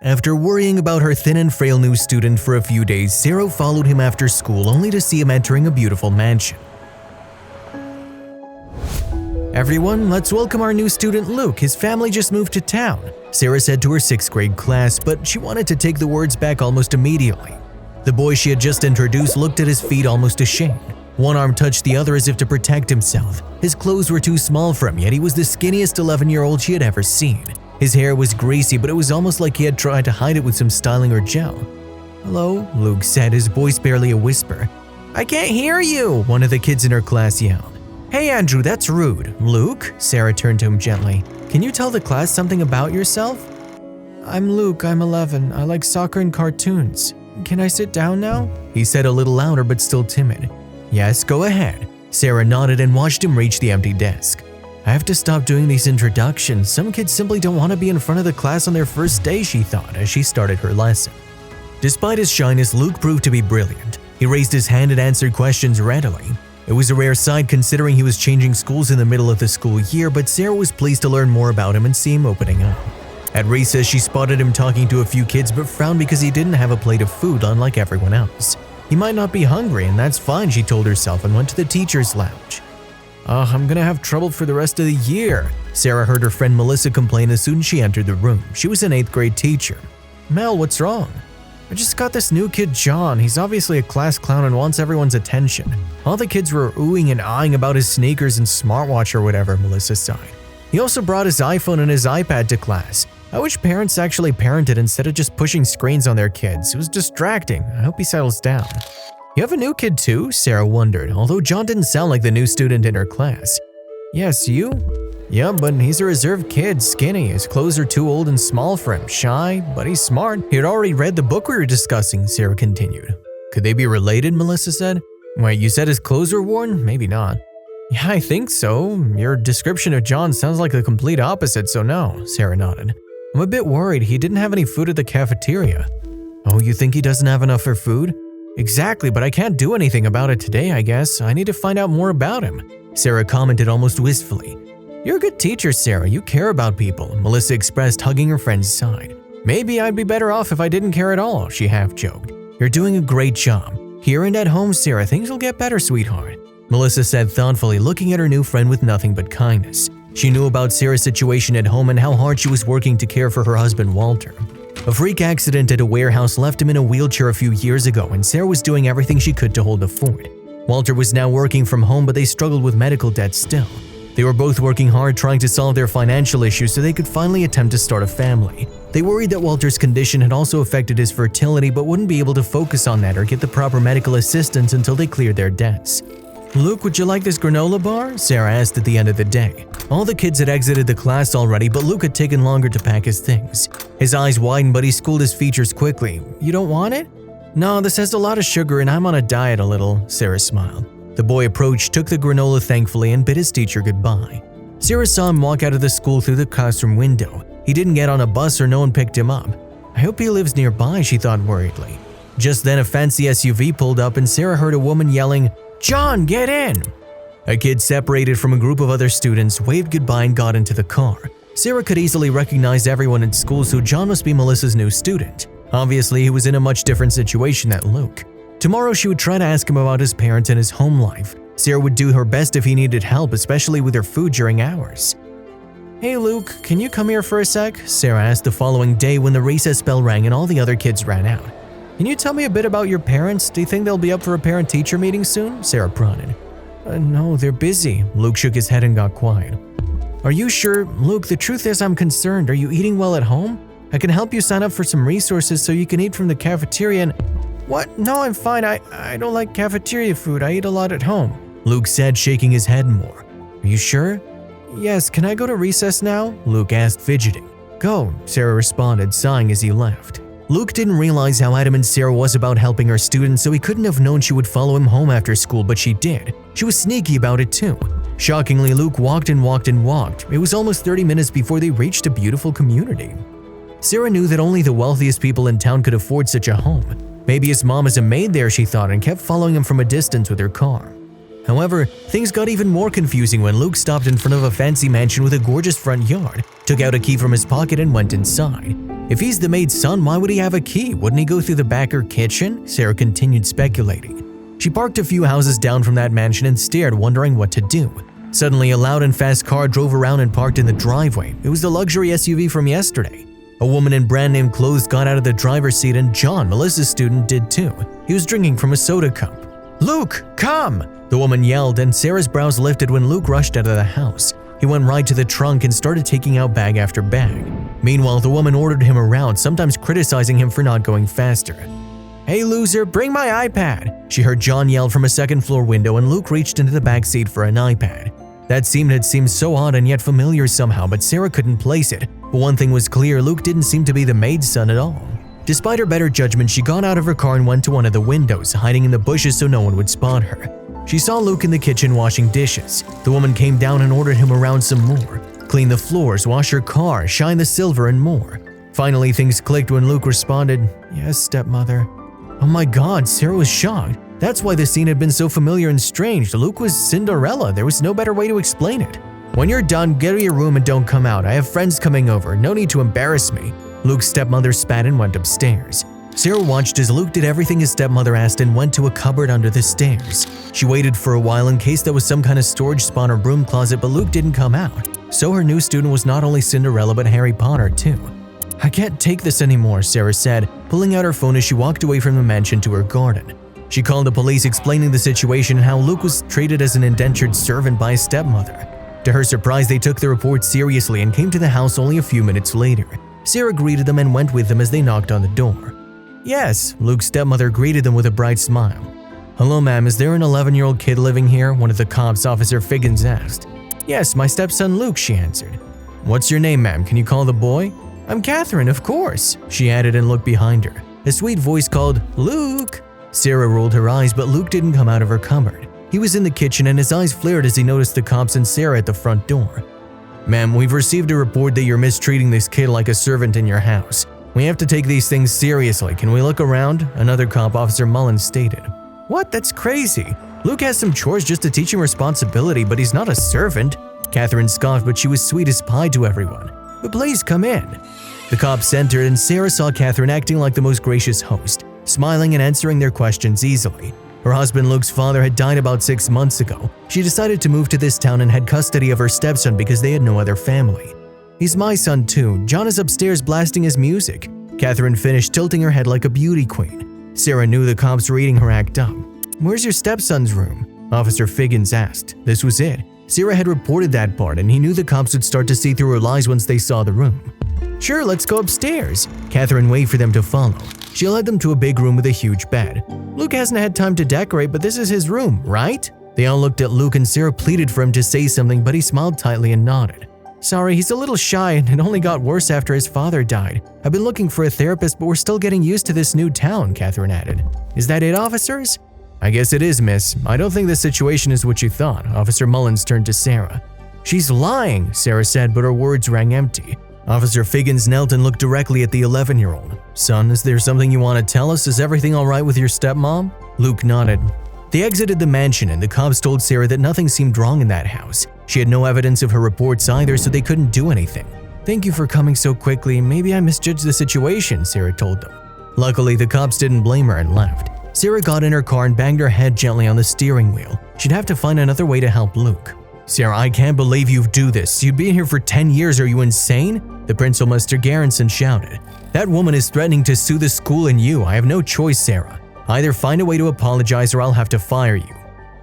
After worrying about her thin and frail new student for a few days, Sarah followed him after school only to see him entering a beautiful mansion. "Everyone, let's welcome our new student Luke. His family just moved to town," Sarah said to her 6th grade class, but she wanted to take the words back almost immediately. The boy she had just introduced looked at his feet almost ashamed. One arm touched the other as if to protect himself. His clothes were too small for him, yet he was the skinniest 11-year-old she had ever seen. His hair was greasy, but it was almost like he had tried to hide it with some styling or gel. "Hello," Luke said, his voice barely a whisper. "I can't hear you," one of the kids in her class yelled. "Hey Andrew, that's rude." "Luke?" Sarah turned to him gently. "Can you tell the class something about yourself?" "I'm Luke, I'm 11. I like soccer and cartoons. Can I sit down now?" he said a little louder but still timid. "Yes, go ahead." Sarah nodded and watched him reach the empty desk. "I have to stop doing these introductions. Some kids simply don't want to be in front of the class on their first day," she thought as she started her lesson. Despite his shyness, Luke proved to be brilliant. He raised his hand and answered questions readily. It was a rare sight considering he was changing schools in the middle of the school year, but Sarah was pleased to learn more about him and see him opening up. At recess, she spotted him talking to a few kids but frowned because he didn't have a plate of food unlike everyone else. He might not be hungry, and that's fine, she told herself, and went to the teacher's lounge. I'm gonna have trouble for the rest of the year," Sarah heard her friend Melissa complain as soon as she entered the room. She was an 8th grade teacher. "Mel, what's wrong?" "I just got this new kid John. He's obviously a class clown and wants everyone's attention. All the kids were oohing and eyeing about his sneakers and smartwatch or whatever," Melissa sighed. "He also brought his iPhone and his iPad to class. I wish parents actually parented instead of just pushing screens on their kids. It was distracting. I hope he settles down." "You have a new kid too?" Sarah wondered, although John didn't sound like the new student in her class. "Yes, you?" "Yeah, but he's a reserved kid, skinny. His clothes are too old and small for him. Shy, but he's smart. He had already read the book we were discussing," Sarah continued. "Could they be related?" Melissa said. "Wait, you said his clothes were worn? Maybe not." "Yeah, I think so. Your description of John sounds like the complete opposite, so no," Sarah nodded. "I'm a bit worried. He didn't have any food at the cafeteria." "Oh, you think he doesn't have enough for food?" "Exactly, but I can't do anything about it today, I guess. I need to find out more about him," Sarah commented almost wistfully. "You're a good teacher, Sarah. You care about people," Melissa expressed, hugging her friend's side. "Maybe I'd be better off if I didn't care at all," she half-joked. "You're doing a great job. Here and at home, Sarah, things will get better, sweetheart," Melissa said thoughtfully, looking at her new friend with nothing but kindness. She knew about Sarah's situation at home and how hard she was working to care for her husband, Walter. A freak accident at a warehouse left him in a wheelchair a few years ago, and Sarah was doing everything she could to hold the fort. Walter was now working from home, but they struggled with medical debt still. They were both working hard trying to solve their financial issues so they could finally attempt to start a family. They worried that Walter's condition had also affected his fertility but wouldn't be able to focus on that or get the proper medical assistance until they cleared their debts. "Luke, would you like this granola bar?" Sarah asked at the end of the day. All the kids had exited the class already, but Luke had taken longer to pack his things. His eyes widened, but he schooled his features quickly. "You don't want it?" "No, this has a lot of sugar and I'm on a diet a little," Sarah smiled. The boy approached, took the granola thankfully, and bid his teacher goodbye. Sarah saw him walk out of the school through the classroom window. He didn't get on a bus or no one picked him up. "I hope he lives nearby," she thought worriedly. Just then a fancy SUV pulled up and Sarah heard a woman yelling, "John, get in!" A kid separated from a group of other students, waved goodbye and got into the car. Sarah could easily recognize everyone at school, so John must be Melissa's new student. Obviously, he was in a much different situation than Luke. Tomorrow she would try to ask him about his parents and his home life. Sarah would do her best if he needed help, especially with her food during hours. "Hey Luke, can you come here for a sec?" Sarah asked the following day when the recess bell rang and all the other kids ran out. "Can you tell me a bit about your parents? Do you think they'll be up for a parent-teacher meeting soon?" Sarah prodded. No, they're busy." Luke shook his head and got quiet. "Are you sure? Luke, the truth is I'm concerned. Are you eating well at home? I can help you sign up for some resources so you can eat from the cafeteria and…" "What? No, I'm fine. I don't like cafeteria food. I eat a lot at home," Luke said, shaking his head more. "Are you sure?" "Yes, can I go to recess now?" Luke asked, fidgeting. "Go," Sarah responded, sighing as he left. Luke didn't realize how adamant Sarah was about helping her students, so he couldn't have known she would follow him home after school, but she did. She was sneaky about it too. Shockingly, Luke walked and walked and walked. It was almost 30 minutes before they reached a beautiful community. Sarah knew that only the wealthiest people in town could afford such a home. Maybe his mom is a maid there, she thought, and kept following him from a distance with her car. However, things got even more confusing when Luke stopped in front of a fancy mansion with a gorgeous front yard, took out a key from his pocket and went inside. If he's the maid's son, why would he have a key? Wouldn't he go through the back or kitchen? Sarah continued speculating. She parked a few houses down from that mansion and stared, wondering what to do. Suddenly, a loud and fast car drove around and parked in the driveway. It was the luxury SUV from yesterday. A woman in brand-name clothes got out of the driver's seat, and John, Melissa's student, did too. He was drinking from a soda cup. "Luke, come!" the woman yelled, and Sarah's brows lifted when Luke rushed out of the house. He went right to the trunk and started taking out bag after bag. Meanwhile, the woman ordered him around, sometimes criticizing him for not going faster. "Hey loser, bring my iPad!" she heard John yell from a second-floor window, and Luke reached into the back seat for an iPad. That scene had seemed so odd and yet familiar somehow, but Sarah couldn't place it. But one thing was clear, Luke didn't seem to be the maid's son at all. Despite her better judgment, she got out of her car and went to one of the windows, hiding in the bushes so no one would spot her. She saw Luke in the kitchen washing dishes. The woman came down and ordered him around some more. Clean the floors, wash her car, shine the silver, and more. Finally, things clicked when Luke responded, "Yes, stepmother." Oh my God, Sarah was shocked. That's why the scene had been so familiar and strange. Luke was Cinderella. There was no better way to explain it. "When you're done, get to your room and don't come out. I have friends coming over. No need to embarrass me." Luke's stepmother spat and went upstairs. Sarah watched as Luke did everything his stepmother asked and went to a cupboard under the stairs. She waited for a while in case there was some kind of storage spot or broom closet, but Luke didn't come out. So her new student was not only Cinderella but Harry Potter too. "I can't take this anymore," Sarah said, pulling out her phone as she walked away from the mansion to her garden. She called the police, explaining the situation and how Luke was treated as an indentured servant by his stepmother. To her surprise, they took the report seriously and came to the house only a few minutes later. Sarah greeted them and went with them as they knocked on the door. "Yes," Luke's stepmother greeted them with a bright smile. "Hello, ma'am, is there an 11-year-old kid living here?" one of the cops, Officer Figgins, asked. "Yes, my stepson Luke," she answered. "What's your name, ma'am? Can you call the boy?" "I'm Catherine, of course," she added and looked behind her. A sweet voice called, "Luke!" Sarah rolled her eyes, but Luke didn't come out of her cupboard. He was in the kitchen and his eyes flared as he noticed the cops and Sarah at the front door. "Ma'am, we've received a report that you're mistreating this kid like a servant in your house. We have to take these things seriously. Can we look around?" another cop, Officer Mullins, stated. "What? That's crazy. Luke has some chores just to teach him responsibility, but he's not a servant." Catherine scoffed, but she was sweet as pie to everyone. "But please come in." The cops entered and Sarah saw Catherine acting like the most gracious host, smiling and answering their questions easily. Her husband Luke's father had died about 6 months ago. She decided to move to this town and had custody of her stepson because they had no other family. "He's my son too. John is upstairs blasting his music." Catherine finished, tilting her head like a beauty queen. Sarah knew the cops were eating her act up. "Where's your stepson's room?" Officer Figgins asked. This was it. Sarah had reported that part and he knew the cops would start to see through her lies once they saw the room. "Sure, let's go upstairs." Catherine waved for them to follow. She led them to a big room with a huge bed. "Luke hasn't had time to decorate, but this is his room, right?" They all looked at Luke and Sarah pleaded for him to say something, but he smiled tightly and nodded. "Sorry, he's a little shy and it only got worse after his father died. I've been looking for a therapist, but we're still getting used to this new town," Catherine added. "Is that it, officers?" "I guess it is, miss. I don't think the situation is what you thought." Officer Mullins turned to Sarah. "She's lying," Sarah said, but her words rang empty. Officer Figgins knelt and looked directly at the 11-year-old. "Son, is there something you want to tell us? Is everything all right with your stepmom?" Luke nodded. They exited the mansion and the cops told Sarah that nothing seemed wrong in that house. She had no evidence of her reports either, so they couldn't do anything. "Thank you for coming so quickly. Maybe I misjudged the situation," Sarah told them. Luckily, the cops didn't blame her and left. Sarah got in her car and banged her head gently on the steering wheel. She'd have to find another way to help Luke. "Sarah, I can't believe you'd do this. You'd been here for 10 years. Are you insane?" The principal, Mr. Garrison, shouted. "That woman is threatening to sue the school and you. I have no choice, Sarah. Either find a way to apologize or I'll have to fire you."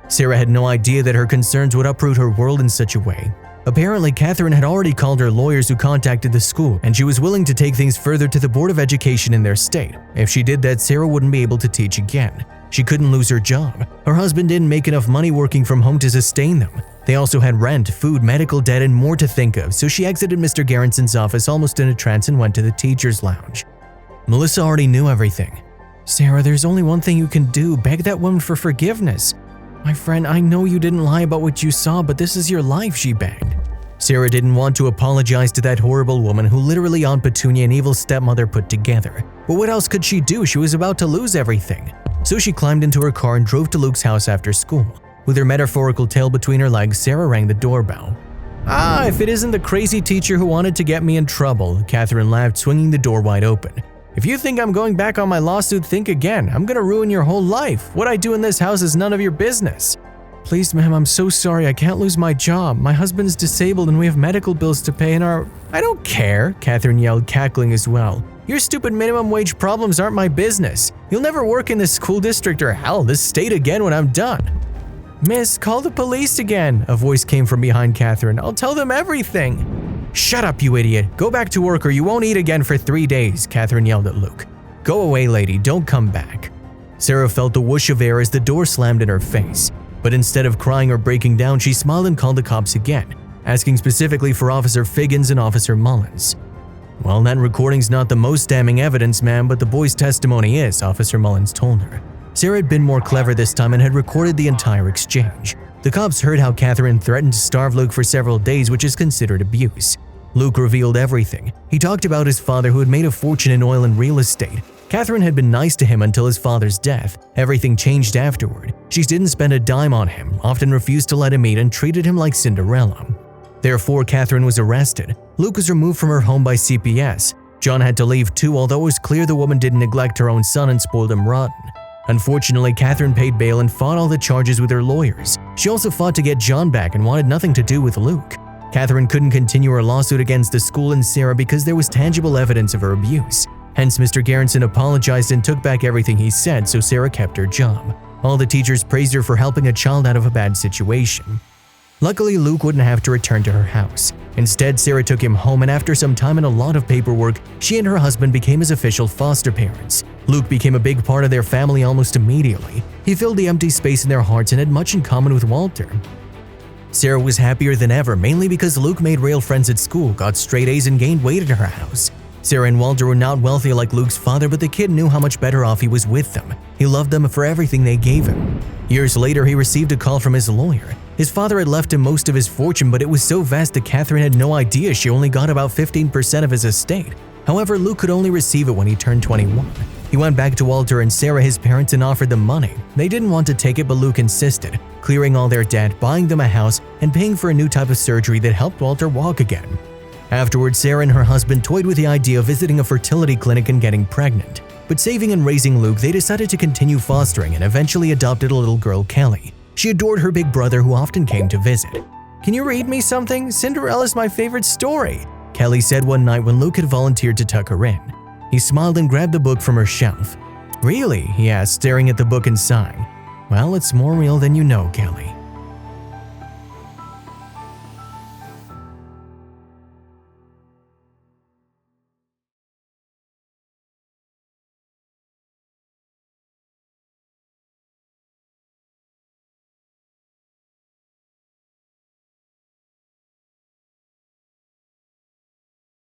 Sarah had no idea that her concerns would uproot her world in such a way. Apparently, Catherine had already called her lawyers who contacted the school, and she was willing to take things further to the Board of Education in their state. If she did that, Sarah wouldn't be able to teach again. She couldn't lose her job. Her husband didn't make enough money working from home to sustain them. They also had rent, food, medical debt, and more to think of, so she exited Mr. Garrison's office almost in a trance and went to the teacher's lounge. Melissa already knew everything. "Sarah, there's only one thing you can do. Beg that woman for forgiveness." "My friend, I know you didn't lie about what you saw, but this is your life," she begged. Sarah didn't want to apologize to that horrible woman who literally Aunt Petunia and evil stepmother put together. But what else could she do? She was about to lose everything. So she climbed into her car and drove to Luke's house after school. With her metaphorical tail between her legs, Sarah rang the doorbell. "Ah, if it isn't the crazy teacher who wanted to get me in trouble," Catherine laughed, swinging the door wide open. "If you think I'm going back on my lawsuit, think again. I'm gonna ruin your whole life. What I do in this house is none of your business." "Please, ma'am, I'm so sorry. I can't lose my job. My husband's disabled and we have medical bills to pay and our—" "I don't care," Catherine yelled, cackling as well. "Your stupid minimum wage problems aren't my business. You'll never work in this school district or hell, this state again when I'm done." "Miss, call the police again," a voice came from behind Catherine. "I'll tell them everything." "Shut up, you idiot. Go back to work or you won't eat again for 3 days," Catherine yelled at Luke. "Go away, lady. Don't come back." Sarah felt the whoosh of air as the door slammed in her face. But instead of crying or breaking down, she smiled and called the cops again, asking specifically for Officer Figgins and Officer Mullins. "Well, that recording's not the most damning evidence, ma'am, but the boy's testimony is," Officer Mullins told her. Sarah had been more clever this time and had recorded the entire exchange. The cops heard how Catherine threatened to starve Luke for several days, which is considered abuse. Luke revealed everything. He talked about his father who had made a fortune in oil and real estate. Catherine had been nice to him until his father's death. Everything changed afterward. She didn't spend a dime on him, often refused to let him eat, and treated him like Cinderella. Therefore, Catherine was arrested. Luke was removed from her home by CPS. John had to leave too, although it was clear the woman didn't neglect her own son and spoiled him rotten. Unfortunately, Catherine paid bail and fought all the charges with her lawyers. She also fought to get John back and wanted nothing to do with Luke. Catherine couldn't continue her lawsuit against the school and Sarah because there was tangible evidence of her abuse. Hence, Mr. Garrison apologized and took back everything he said, so Sarah kept her job. All the teachers praised her for helping a child out of a bad situation. Luckily, Luke wouldn't have to return to her house. Instead, Sarah took him home, and after some time and a lot of paperwork, she and her husband became his official foster parents. Luke became a big part of their family almost immediately. He filled the empty space in their hearts and had much in common with Walter. Sarah was happier than ever, mainly because Luke made real friends at school, got straight A's, and gained weight at her house. Sarah and Walter were not wealthy like Luke's father, but the kid knew how much better off he was with them. He loved them for everything they gave him. Years later, he received a call from his lawyer. His father had left him most of his fortune, but it was so vast that Catherine had no idea she only got about 15% of his estate. However, Luke could only receive it when he turned 21. He went back to Walter and Sarah, his parents, and offered them money. They didn't want to take it, but Luke insisted, clearing all their debt, buying them a house, and paying for a new type of surgery that helped Walter walk again. Afterwards, Sarah and her husband toyed with the idea of visiting a fertility clinic and getting pregnant. But saving and raising Luke, they decided to continue fostering and eventually adopted a little girl, Kelly. She adored her big brother who often came to visit. "Can you read me something? Cinderella's my favorite story," Kelly said one night when Luke had volunteered to tuck her in. He smiled and grabbed the book from her shelf. "Really?" he asked, staring at the book and sighing. "Well, it's more real than you know, Kelly."